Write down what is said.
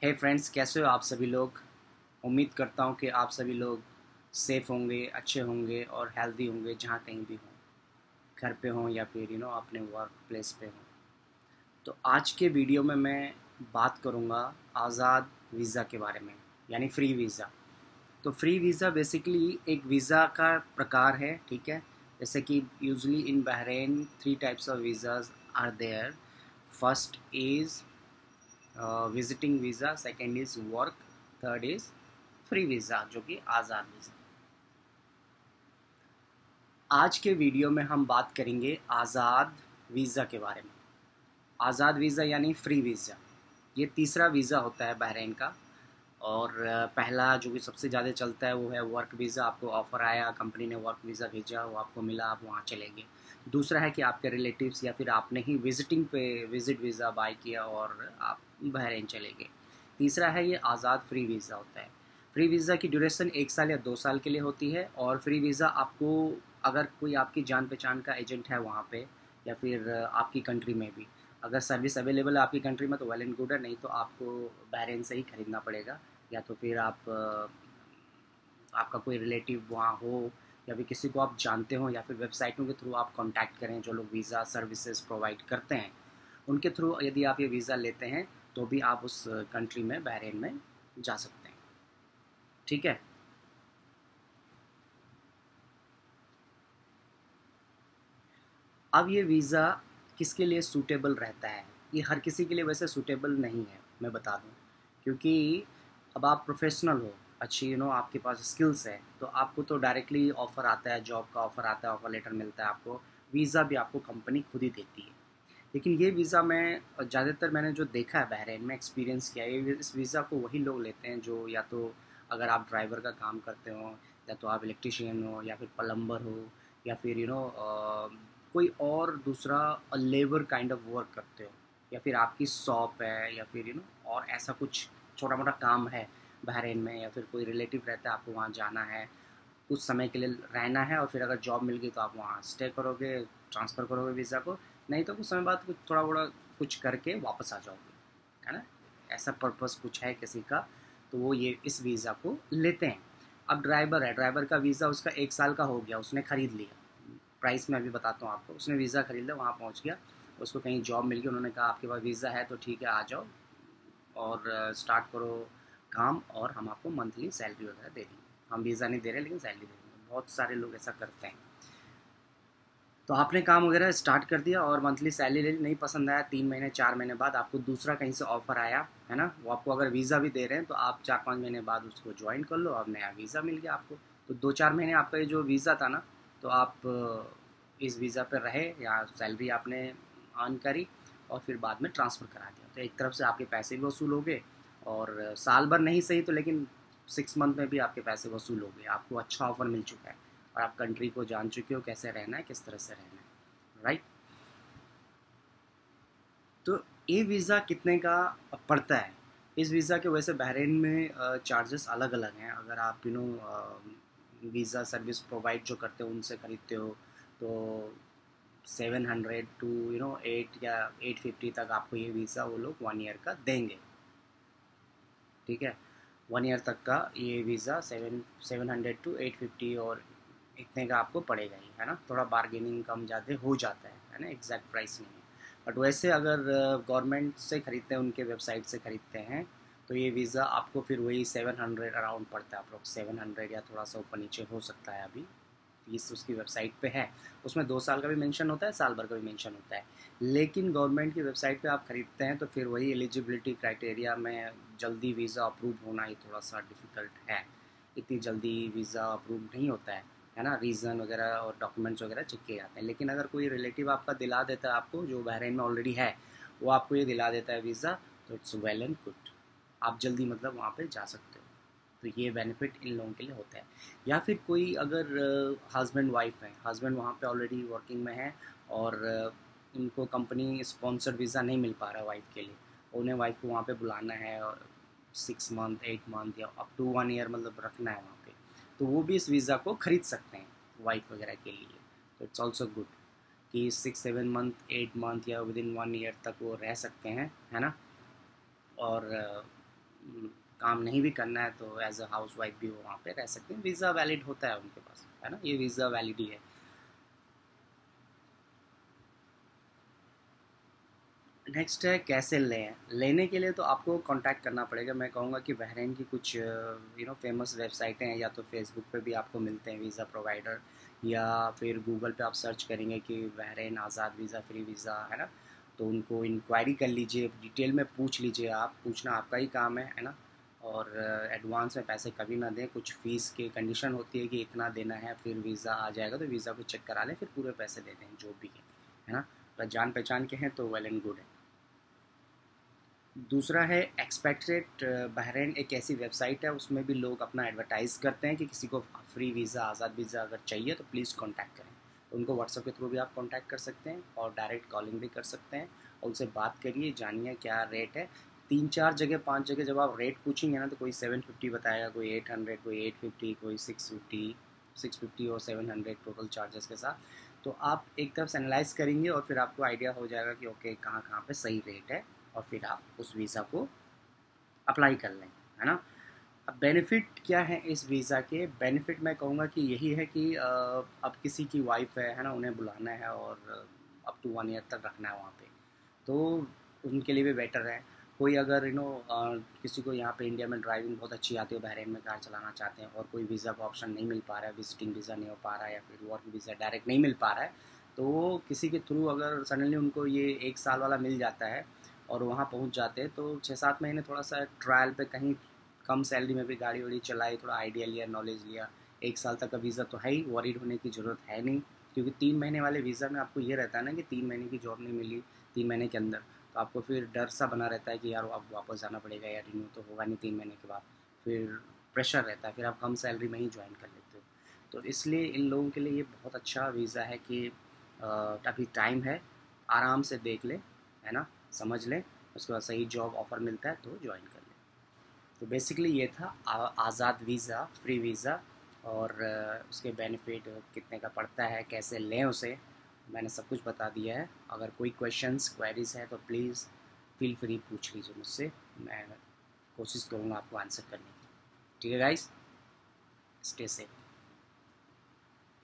हे friends, कैसे हो आप सभी लोग। उम्मीद करता हूँ कि आप सभी लोग सेफ़ होंगे, अच्छे होंगे और हेल्दी होंगे जहाँ कहीं भी हों, घर पे हों या फिर अपने वर्क प्लेस पे हों। तो आज के वीडियो में मैं बात करूँगा आज़ाद वीज़ा के बारे में, यानी फ़्री वीज़ा। तो फ्री वीज़ा बेसिकली एक वीज़ा का प्रकार है, ठीक है। जैसे कि usually in Bahrain 3 types of visas are there. First is visiting visa, second is work, third is free visa जो कि आज़ाद वीज़ा। आज के वीडियो में हम बात करेंगे आज़ाद वीज़ा के बारे में। आज़ाद वीज़ा यानी फ्री वीज़ा, ये तीसरा वीज़ा होता है बहरीन का। और पहला जो कि सबसे ज़्यादा चलता है वो है वर्क वीज़ा। आपको ऑफ़र आया, कंपनी ने वर्क वीज़ा भेजा, वो आपको मिला, आप वहाँ चले गए। दूसरा है कि आपके रिलेटिव्स या फिर आपने ही विजिटिंग पे विज़िट वीज़ा बाय किया और आप बहरीन चले गए। तीसरा है ये आज़ाद फ्री वीज़ा होता है। फ्री वीज़ा की ड्यूरेशन 1 साल या 2 साल के लिए होती है। और फ्री वीज़ा आपको, अगर कोई आपकी जान पहचान का एजेंट है वहाँ पे या फिर आपकी कंट्री में भी अगर सर्विस अवेलेबल है आपकी कंट्री में तो वेल एंड गुड है, नहीं तो आपको बहरीन से ही ख़रीदना पड़ेगा। या तो फिर आपका कोई रिलेटिव वहाँ हो या फिर किसी को आप जानते हो या फिर वेबसाइटों के थ्रू आप कांटेक्ट करें जो लोग वीज़ा सर्विसेज प्रोवाइड करते हैं, उनके थ्रू यदि आप ये वीज़ा लेते हैं तो भी आप उस कंट्री में बहरीन में जा सकते हैं, ठीक है। अब ये वीज़ा किसके लिए सूटेबल रहता है? ये हर किसी के लिए वैसे सूटेबल नहीं है, मैं बता दूँ। क्योंकि अब आप प्रोफेशनल हो, अच्छी आपके पास स्किल्स है, तो आपको तो डायरेक्टली ऑफ़र आता है, जॉब का ऑफ़र आता है, ऑफ़र लेटर मिलता है आपको। वीज़ा भी आपको कंपनी खुद ही देती है। लेकिन ये वीज़ा मैंने जो देखा है बहरीन में, एक्सपीरियंस किया है, इस वीज़ा को वही लोग लेते हैं जो या तो अगर आप ड्राइवर का काम करते हो, या तो आप इलेक्ट्रिशियन हो, या फिर प्लम्बर हो, या फिर कोई और दूसरा लेबर काइंड ऑफ वर्क करते हो, या फिर आपकी शॉप है, या फिर और ऐसा कुछ छोटा मोटा काम है बहरीन में, या फिर कोई रिलेटिव रहता है, आपको वहाँ जाना है, कुछ समय के लिए रहना है, और फिर अगर जॉब मिल गई तो आप वहाँ स्टे करोगे, ट्रांसफ़र करोगे वीज़ा को। नहीं तो कुछ समय बाद कुछ थोड़ा बड़ा कुछ करके वापस आ जाओगे, है ना। ऐसा पर्पस कुछ है किसी का, तो वो ये इस वीज़ा को लेते हैं। अब ड्राइवर है, ड्राइवर का वीज़ा उसका 1 साल का हो गया, उसने ख़रीद लिया। प्राइस मैं अभी बताता हूँ आपको। उसने वीज़ा ख़रीद लिया, वहाँ पहुँच गया, उसको कहीं जॉब मिल गई, उन्होंने कहा आपके पास वीज़ा है तो ठीक है आ जाओ और स्टार्ट करो काम, और हम आपको मंथली सैलरी वगैरह दे देंगे। हम वीज़ा नहीं दे रहे लेकिन सैलरी दे देंगे। बहुत सारे लोग ऐसा करते हैं। तो आपने काम वगैरह स्टार्ट कर दिया और मंथली सैलरी ले ली, नहीं पसंद आया, 3 महीने 4 महीने बाद आपको दूसरा कहीं से ऑफ़र आया, है ना। वो आपको अगर वीज़ा भी दे रहे हैं तो आप 4-5 महीने बाद उसको ज्वाइन कर लो, अब नया वीज़ा मिल गया आपको। तो 2-4 महीने आपका ये जो वीज़ा था ना, तो आप इस वीज़ा पर रहे, या सैलरी आपने अर्न करी और फिर बाद में ट्रांसफ़र करा दिया। तो एक तरफ से आपके पैसे भी वसूल हो गए, और साल भर नहीं सही तो लेकिन 6 मंथ में भी आपके पैसे वसूल हो गए। आपको अच्छा ऑफ़र मिल चुका है और आप कंट्री को जान चुके हो कैसे रहना है, किस तरह से रहना है, राइट। तो ये वीज़ा कितने का पड़ता है? इस वीज़ा के वैसे बहरीन में चार्जेस अलग अलग हैं। अगर आप वीज़ा सर्विस प्रोवाइड जो करते हो उनसे ख़रीदते हो तो 700 टू 8 या 850 तक आपको ये वीज़ा वो लोग 1 ईयर का देंगे, ठीक है। 1 ईयर तक का ये वीज़ा 700 टू 850 और इतने का आपको पड़ेगा ही, है ना। थोड़ा बार्गेनिंग कम ज़्यादा हो जाता है ना, एग्जैक्ट प्राइस नहीं है। बट वैसे अगर गवर्नमेंट से ख़रीदते हैं, उनके वेबसाइट से ख़रीदते हैं, तो ये वीज़ा आपको फिर वही 700 अराउंड पड़ता है, अप्रोक्स 700 या थोड़ा सा ऊपर नीचे हो सकता है। अभी फीस उसकी वेबसाइट पे है, उसमें 2 साल का भी मेंशन होता है, साल भर का भी मेंशन होता है। लेकिन गवर्नमेंट की वेबसाइट पे आप ख़रीदते हैं तो फिर वही एलिजिबिलिटी क्राइटेरिया में जल्दी वीज़ा अप्रूव होना ही थोड़ा सा डिफ़िकल्ट है। इतनी जल्दी वीज़ा अप्रूव नहीं होता है ना। रीज़न वगैरह और डॉक्यूमेंट्स वगैरह चेक किए जाते हैं। लेकिन अगर कोई रिलेटिव आपका दिला देता है आपको, जो बहरीन में ऑलरेडी है, वो आपको ये दिला देता है वीज़ा, तो इट्स वेल एंड गुड। आप जल्दी मतलब वहाँ पे जा सकते हो। तो ये बेनिफिट इन लोगों के लिए होता है। या फिर कोई अगर हस्बैंड वाइफ है, हस्बैंड वहाँ पे ऑलरेडी वर्किंग में है और उनको कंपनी स्पॉन्सर्ड वीज़ा नहीं मिल पा रहा है वाइफ के लिए, उन्हें वाइफ को वहाँ पे बुलाना है और 6 मंथ 8 मंथ या अप टू 1 ईयर मतलब रखना है वहाँ पे, तो वो भी इस वीज़ा को ख़रीद सकते हैं वाइफ वगैरह के लिए। तो इट्स ऑल्सो गुड कि 6-7 मंथ 8 मंथ या विद इन 1 ईयर तक वो रह सकते हैं, है ना। और काम नहीं भी करना है तो एज अ हाउस वाइफ भी वो वहाँ पे रह सकते हैं, वीज़ा वैलिड होता है उनके पास, है ना, ये वीज़ा वैलिड ही है। नेक्स्ट है कैसे लें। लेने के लिए तो आपको कांटेक्ट करना पड़ेगा। मैं कहूँगा कि बहरीन की कुछ फेमस वेबसाइटें हैं, या तो फेसबुक पे भी आपको मिलते हैं वीज़ा प्रोवाइडर, या फिर गूगल पे आप सर्च करेंगे कि बहरीन आज़ाद वीज़ा, फ्री वीज़ा, है ना, तो उनको इंक्वायरी कर लीजिए, डिटेल में पूछ लीजिए। आप पूछना आपका ही काम है ना। और एडवांस में पैसे कभी ना दें। कुछ फ़ीस की कंडीशन होती है कि इतना देना है, फिर वीज़ा आ जाएगा तो वीज़ा को चेक करा लें, फिर पूरे पैसे दे दें जो भी है ना। अगर जान पहचान के हैं तो वेल एंड गुड है। दूसरा है एक्सपेक्टेड बहरीन, एक ऐसी वेबसाइट है, उसमें भी लोग अपना एडवर्टाइज़ करते हैं कि किसी को फ्री वीज़ा, आज़ाद वीज़ा अगर चाहिए तो प्लीज़ कांटेक्ट करें। तो उनको व्हाट्सएप के थ्रू भी आप कांटेक्ट कर सकते हैं और डायरेक्ट कॉलिंग भी कर सकते हैं, और उनसे बात करिए, जानिए क्या रेट है। 3-4 जगह 5 जगह जब आप रेट पूछेंगे ना, तो कोई 750 बताएगा, कोई 800, कोई 850, कोई 650 और 700 टोटल चार्जेस के साथ। तो आप एक तरफ से एनालाइज करेंगे और फिर आपको आइडिया हो जाएगा कि ओके कहाँ कहाँ पे सही रेट है, और फिर आप उस वीज़ा को अप्लाई कर लें, है ना। अब बेनिफिट क्या है इस वीज़ा के? बेनिफिट मैं कहूँगा कि यही है कि अब किसी की वाइफ है ना, उन्हें बुलाना है और अप टू 1 ईयर तक रखना है वहाँ पे, तो उनके लिए भी बेटर है। कोई अगर किसी को यहाँ पे इंडिया में ड्राइविंग बहुत अच्छी आती है, बहरीन में कार चलाना चाहते हैं, और कोई वीज़ा का ऑप्शन नहीं मिल पा रहा है, विजिटिंग वीज़ा नहीं हो पा रहा है, या फिर वर्क वीज़ा डायरेक्ट नहीं मिल पा रहा है, तो वो किसी के थ्रू अगर सडनली उनको ये 1 साल वाला मिल जाता है और वहाँ पहुँच जाते हैं, तो 6-7 महीने थोड़ा सा ट्रायल पे कहीं कम सैलरी में भी गाड़ी वाड़ी चलाई, थोड़ा आइडिया लिया, नॉलेज लिया। 1 साल तक का वीज़ा तो है ही, वरीड होने की ज़रूरत है नहीं, क्योंकि 3 महीने वाले वीज़ा में आपको ये रहता है ना कि 3 महीने की जॉब नहीं मिली 3 महीने के अंदर, तो आपको फिर डर सा बना रहता है कि यार अब वापस जाना पड़ेगा, या रिन्यू तो होगा नहीं 3 महीने के बाद, फिर प्रेशर रहता है, फिर आप कम सैलरी में ही ज्वाइन कर लेते हो। तो इसलिए इन लोगों के लिए ये बहुत अच्छा वीज़ा है कि अभी टाइम है, आराम से देख लें, है ना, समझ लें, उसके बाद सही जॉब ऑफ़र मिलता है तो ज्वाइन कर लें। तो बेसिकली ये था आज़ाद वीज़ा, फ्री वीज़ा, और उसके बेनिफिट कितने का पड़ता है, कैसे लें उसे, मैंने सब कुछ बता दिया है। अगर कोई क्वेश्चंस क्वेरीज है तो प्लीज़ फील फ्री पूछ लीजिए मुझसे, मैं कोशिश करूँगा आपको आंसर करने की। ठीक है गाइस, स्टे सेफ।